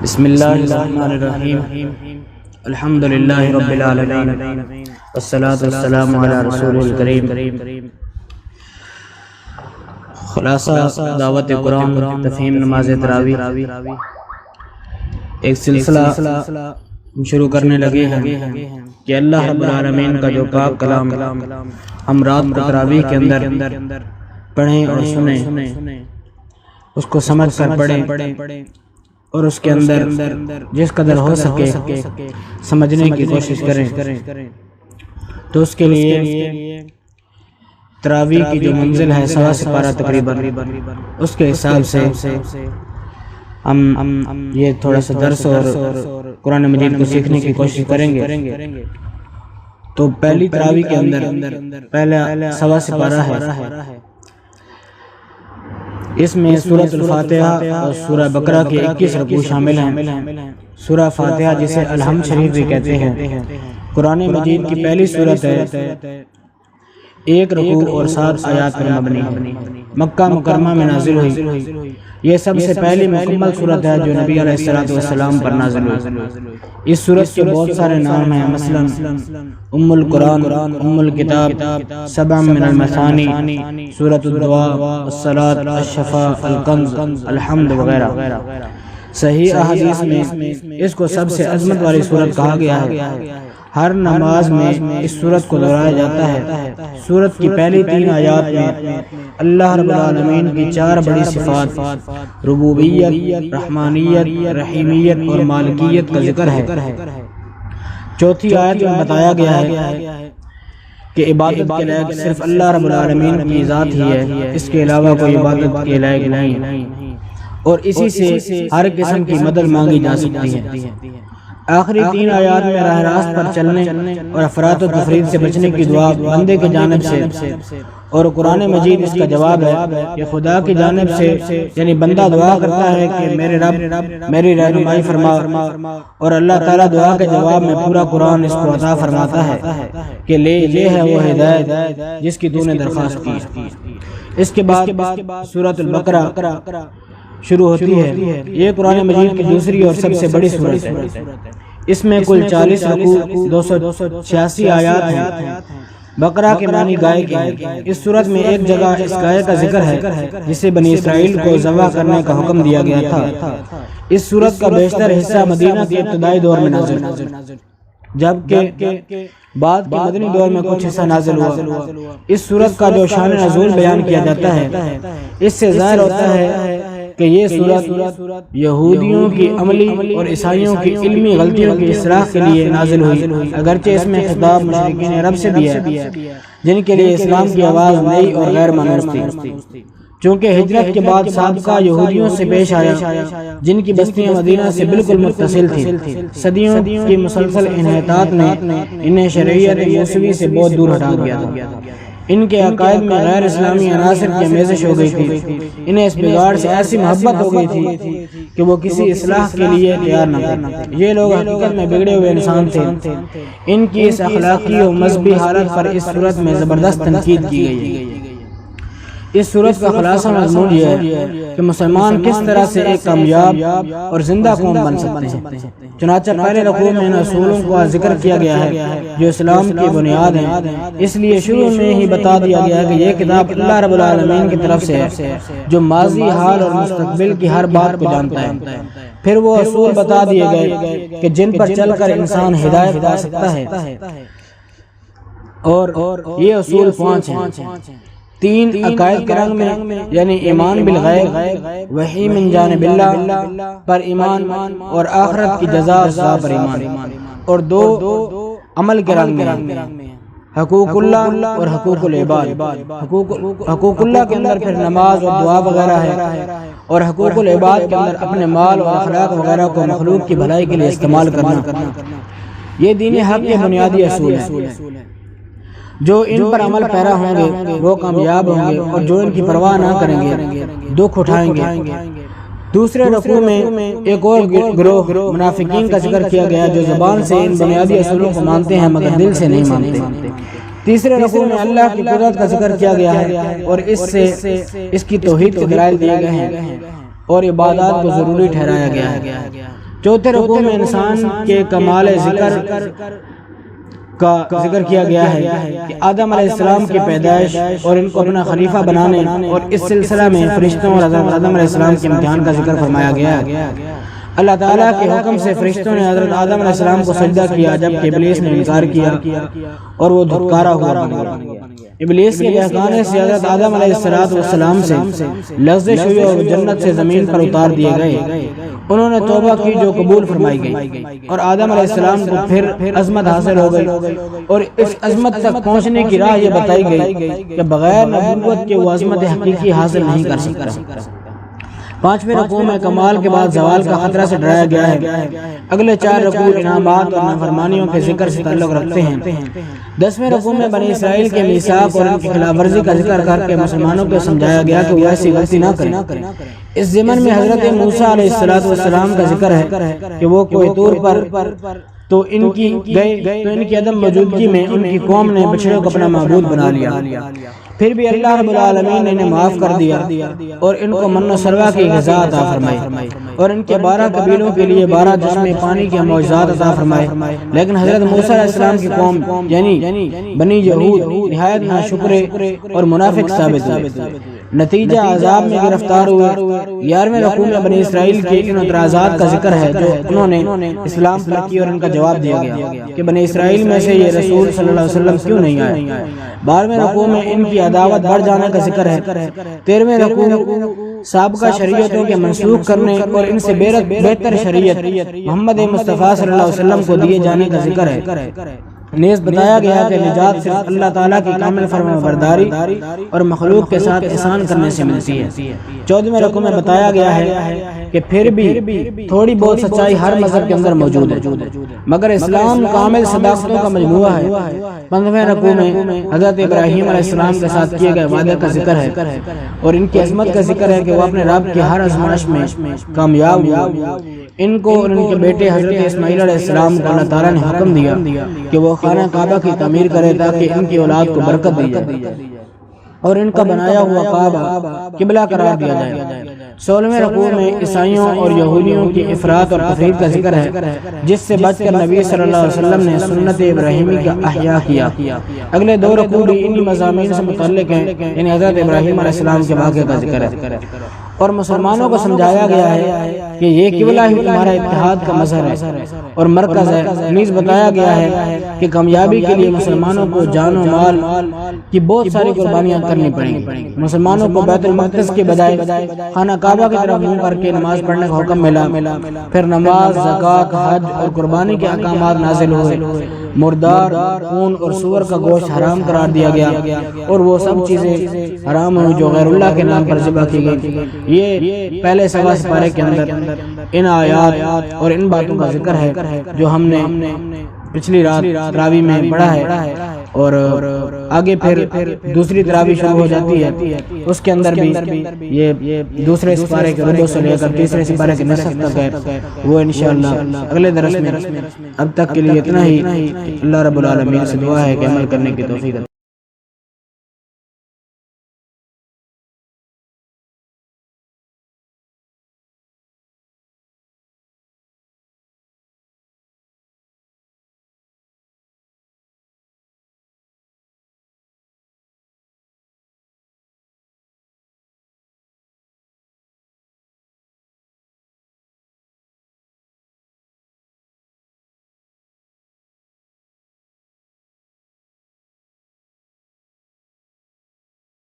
بسم اللہ الرحمن الرحیم الحمد للہ رب العالمین والصلاة والسلام علی رسول الکریم۔ خلاصہ دعوت قرآن تفہیم نماز تراویح، ایک سلسلہ شروع کرنے لگے ہیں کہ اللہ رب العالمین کا جو پاک کلام ہم رات کو تراویح کے اندر پڑھیں اور سنیں، اس کو سمجھ کر پڑھیں اور اس کے اندر جس قدر ہو سکے سمجھنے کی کوشش کریں، تو اس کے لیے تراویح کی جو منزل ہے 1.25 سپارہ تقریباً، اس کے حساب سے ہم یہ تھوڑا سا درس اور قرآن مجید کو سیکھنے کی کوشش کریں گے۔ تو پہلی تراویح کے اندر پہلا 1.25 سپارہ ہے، اس میں سورۃ الفاتحہ اور سورہ بقرہ کے 21 رکوع شامل ہیں۔ سورہ فاتحہ جسے الحمد شریف بھی کہتے ہیں، قرآن مجید کی پہلی سورت ہے، 1 رکوع اور 7 آیات پر مبنی، مکہ مکرمہ میں نازل ہوئی۔ یہ سب سے پہلی مکمل سورت ہے جو نبی علیہ السلام پر نازل ہوئی۔ اس سورت کے بہت سارے نام ہیں، مثلا ام القرآن، ام الکتاب، 7 من المثانی، سورۃ الدعاء، الصلاۃ، الشفاء، الکنز، الحمد وغیرہ۔ صحیح احادیث میں اس کو سب سے عظمت والی سورت کہا گیا ہے۔ ہر نماز میں اس سورت کو دہرایا جاتا ہے۔ سورت کی پہلی 3 آیات میں اللہ رب العالمین کی 4 بڑی صفات، ربوبیت، رحمانیت، رحیمیت اور مالکیت کا ذکر ہے۔ چوتھی آیت میں بتایا گیا ہے کہ عبادت کے لائق صرف اللہ رب العالمین کی ذات ہی ہے، اس کے علاوہ کوئی عبادت کے لائق نہیں، اور اسی سے ہر قسم کی مدد مانگی جا سکتی ہے۔ آخری 3 آیات میں راہ راست پر چلنے اور افراط و تفرید سے بچنے کی دعا بندے کی جانب سے، اور قرآن مجید اس کا جواب ہے کہ خدا کی جانب سے، یعنی بندہ دعا کرتا ہے کہ میرے رب میری رہنمائی فرما، اور اللہ تعالیٰ دعا کے جواب میں پورا قرآن اس کو عطا فرماتا ہے کہ یہ ہے وہ ہدایت جس کی تو نے درخواست کی۔ اس کے بعد سورۃ البقرہ شروع ہوتی ہے۔ یہ قرآن مجید کی دوسری اور سب سے بڑی سورت ہے۔ اس میں کل 40 رکوع، 286 آیات ہیں۔ بقرہ کے معنی گائے کے ہیں۔ اس سورت میں ایک جگہ اس گائے کا ذکر ہے جسے بنی اسرائیل کو ذبح کرنے کا حکم دیا گیا تھا۔ اس سورت کا بیشتر حصہ مدینہ کے ابتدائی دور میں نازل، جبکہ بعد کے مدنی دور میں کچھ حصہ نازل ہوا۔ اس سورت کا جو شان نزول بیان کیا جاتا ہے، اس سے ظاہر ہوتا ہے کہ یہ سورت یہودیوں کی عملی اور عیسائیوں کی علمی غلطیوں کی اصلاح کے لیے نازل ہوئی، اگرچہ اس میں خطاب مشرکین عرب سے بھی ہے جن کے لیے اسلام کی آواز نئی اور غیر مانوس تھی۔ چونکہ ہجرت کے بعد سابقہ یہودیوں سے پیش آیا جن کی بستیاں مدینہ سے بالکل متصل تھیں، صدیوں کی مسلسل انحطاط نے انہیں شریعت موسوی سے بہت دور ہٹا دیا تھا۔ ان کے عقائد میں غیر اسلامی عناصر کی آمیزش ہو گئی تھی۔ انہیں اس بگاڑ سے ایسی محبت ہو گئی تھی کہ وہ کسی اصلاح کے لیے تیار نہ تھے۔ یہ لوگ حقیقت میں بگڑے ہوئے انسان تھے۔ ان کی اس اخلاقی و مذہبی حالت پر اس صورت میں زبردست تنقید کی گئی ہے۔ اس صورت کا خلاصہ مضمون یہ ہے کہ مسلمان کس طرح سے ایک کامیاب اور زندہ قوم بن سکتے ہیں۔ چنانچہ پہلے رکوع میں ان اصولوں کا ذکر کیا گیا ہے جو اسلام کی بنیاد ہیں۔ اس لیے شروع میں ہی بتا دیا گیا ہے کہ یہ کتاب اللہ رب العالمین کی طرف سے ہے جو ماضی، حال اور مستقبل کی ہر بات کو جانتا ہے۔ پھر وہ اصول بتا دیے گئے کہ جن پر چل کر انسان ہدایت پا سکتا ہے، اور یہ اصول 5 ہیں۔ 3 عقائد کے رنگ میں، یعنی ایمان بالغیب، وحی من جانب اللہ پر ایمان، اور آخرت کی جزا و سزا پر ایمان، اور 2 عمل کے رنگ میں، حقوق اللہ اور حقوق العباد۔ حقوق اللہ کے اندر پھر نماز اور دعا وغیرہ ہے، اور حقوق العباد کے اندر اپنے مال اور اخلاق وغیرہ کو مخلوق کی بھلائی کے لیے استعمال کرنا۔ یہ دین حق کے بنیادی اصول ہیں۔ جو ان پر عمل پیرا ہوں گے وہ کامیاب ہوں گے، اور جو ان کی پرواہ نہ کریں گے دکھ اٹھائیں گے۔ دوسرے رکوع میں ایک اور گروہ منافقین کا ذکر کیا گیا جو زبان سے ان بنیادی اصولوں کو مانتے ہیں مگر دل سے نہیں مانتے۔ تیسرے رکوع میں اللہ کی قدرت کا ذکر کیا گیا ہے اور اس سے اس کی توحید کے دلائل دیے گئے ہیں اور عبادات کو ضروری ٹھہرایا گیا ہے۔ چوتھے رکوع میں انسان کے کمال ذکر کا ذکر کیا گیا ہے کہ آدم علیہ السلام کی پیدائش اور ان کو اپنا خلیفہ بنانے اور اس سلسلہ میں فرشتوں اور حضرت آدم علیہ السلام کے امتحان کا ذکر فرمایا گیا ہے۔ اللہ تعالیٰ کے حکم سے فرشتوں نے حضرت آدم علیہ السلام کو سجدہ کیا، جبکہ ابلیس نے انکار کیا اور وہ دھتکارا ہوا بن گیا۔ ابلیس کے بہکانے سے حضرت آدم علیہ السلام سے لغزش ہوئی اور جنت سے زمین پر اتار دیے گئے۔ انہوں نے توبہ کی جو قبول فرمائی گئی، اور آدم علیہ السلام کو پھر عظمت حاصل ہو گئی، اور اس عظمت تک پہنچنے کی راہ یہ بتائی گئی کہ بغیر نبوت کے وہ عظمت حقیقی حاصل نہیں کر سکتا۔ پانچویں رکوع میں کمال کے بعد زوال کا خطرہ سے ڈرایا گیا ہے۔ اگلے 4 رکوع انعامات اور نافرمانیوں کے ذکر سے تعلق رکھتے ہیں۔ 10ویں رکوع میں بنی اسرائیل کے میثاق اور ان کی خلاف ورزی کا ذکر کر کے مسلمانوں کو سمجھایا گیا کہ وہ ایسی غلطی نہ کریں۔ اس ضمن میں حضرت موسیٰ علیہ السلام کا ذکر ہے کہ وہ کوہ طور پر تو ان کی عدم موجودگی میں ان کی قوم نے بچڑے کو اپنا معبود بنا لیا، پھر بھی اللہ رب العالمین نے انہیں معاف کر دیا اور ان کو من و سلویٰ کی غذا عطا فرمائی، اور ان کے 12 قبیلوں کے لیے 12 چشمے پانی کے معجزات عطا فرمائے۔ لیکن حضرت موسیٰ علیہ السلام کی قوم یعنی بنی یہود نہایت ناشکر اور منافق ثابت ہوئے، نتیجہ عذاب میں گرفتار ہوئے۔ 11ویں رکوع میں بنی اسرائیل کے ان اعتراضات کا ذکر ہے جو انہوں نے اسلام پر کی، اور ان کا جواب دیا گیا کہ بنی اسرائیل میں سے یہ رسول صلی اللہ علیہ وسلم کیوں نہیں آئے۔ 12ویں رکوع میں ان کی عداوت بڑھ جانے کا ذکر ہے۔ 13ویں رکوع سابقہ شریعتوں کے منسوخ کرنے اور ان سے بہتر شریعت محمد مصطفیٰ صلی اللہ علیہ وسلم کو دیے جانے کا ذکر ہے۔ نیز بتایا گیا کہ نجات صرف اللہ تعالیٰ کی کامل فرمانبرداری اور مخلوق کے ساتھ احسان کرنے سے ملتی ہے۔ 14ویں رکوع میں بتایا گیا ہے کہ پھر بھی تھوڑی بہت سچائی ہر مذہب کے اندر موجود ہے، مگر اسلام کامل صداقتوں کا مجموعہ ہے۔ 15ویں رکوع میں حضرت ابراہیم علیہ السلام کے ساتھ کیے گئے وعدے کا ذکر ہے اور ان کی عظمت کا ذکر ہے کہ وہ اپنے رب کی ہر آزمائش میں کامیاب ہوئے۔ ان کو اور ان کے بیٹے حضرت اسماعیل علیہ السلام کو اللہ تعالیٰ نے حکم دیا کہ وہ خانہ کعبہ کی تعمیر کرے تاکہ ان کی اولاد کو برکت دی جائے اور ان کا بنایا ہوا کعبہ قبلہ قرار دیا جائے۔ 16ویں رکوع میں عیسائیوں اور یہودیوں کی افراط اور تفریط کا ذکر ہے، جس سے بچ کر نبی صلی اللہ علیہ وسلم نے سنت ابراہیمی کا احیاء کیا۔ اگلے 2 رکوع بھی انہی مضامین سے متعلق ہیں، یعنی حضرت ابراہیم علیہ السلام کے واقعے کا ذکر ہے، اور مسلمانوں کو سمجھایا گیا ہے کہ یہ قبلہ ہی تمہارا اتحاد کا مظہر ہے اور مرکز ہے۔ نیز بتایا گیا ہے کہ کامیابی کے لیے مسلمانوں کو جان و مال کی بہت ساری قربانیاں کرنی پڑیں گی۔ مسلمانوں کو بیت المقدس کے بجائے خانہ کعبہ کی طرف منہ کر کے نماز پڑھنے کا حکم ملا، پھر نماز، زکوٰۃ، حج اور قربانی کے احکامات نازل ہوئے۔ مردار، خون اور سور کا گوشت حرام قرار دیا گیا اور وہ سب چیزیں حرام ہوئی جو غیر اللہ کے نام پر ذبح کی گئی۔ یہ پہلے سوا سپارے کے اندر ان آیات اور ان باتوں کا ذکر ہے جو ہم نے پچھلی رات تراویح میں پڑھا ہے، اور آگے پھر دوسری تراویح شروع ہو جاتی ہے، اس کے اندر بھی یہ دوسرے سپارے کے ربع سے لے کر تیسرے سپارے کے نصف تک ہے، وہ انشاءاللہ اگلے درس میں۔ اب تک کے لیے اتنا ہی۔ اللہ رب العالمین سے دعا ہے کہ عمل کرنے کی توفیق